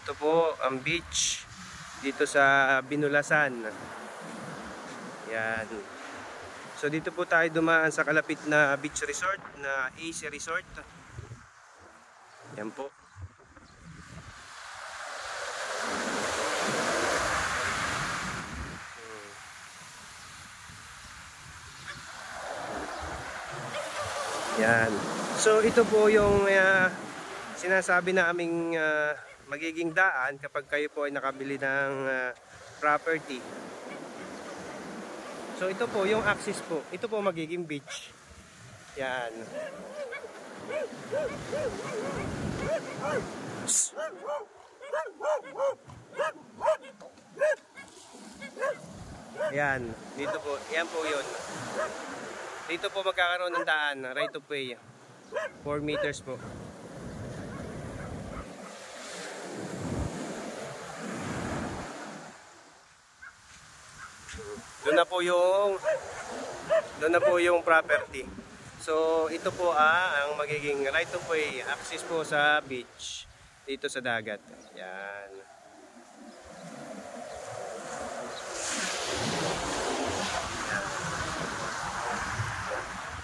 ito po ang beach dito sa Binulasan. Yan. So dito po tayo dumaan sa kalapit na beach resort na AC Resort. Yan po. Yan. So ito po yung sinasabi naming magiging daan kapag kayo po ay nakabili ng property. So ito po yung access po. Ito po magiging beach. Yan. Yan. Dito po. Yan po yun. Dito po magkakaroon ng daan, right of way. 4 meters po. Doon na po yung property. So ito po ang magiging right of way access po sa beach dito sa dagat. Yan.